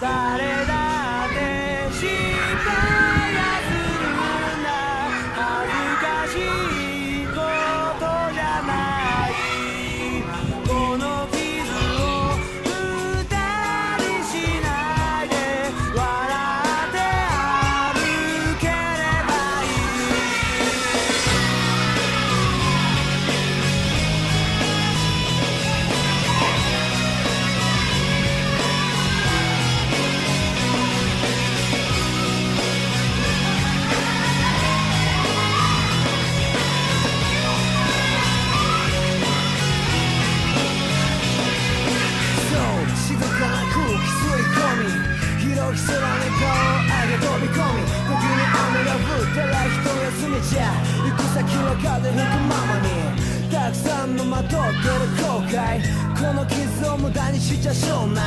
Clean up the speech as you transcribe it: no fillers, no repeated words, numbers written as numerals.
誰だって失敗はするんだ。恥ずかしいことじゃない。この傷を二人しないで笑って歩ければいい。静かな空気吸い込み、広い空に顔を上げ飛び込み、時に雨が降ったら一休みじゃ行く先は風吹くままに、たくさんのまとってる後悔、この傷を無駄にしちゃしょうがない。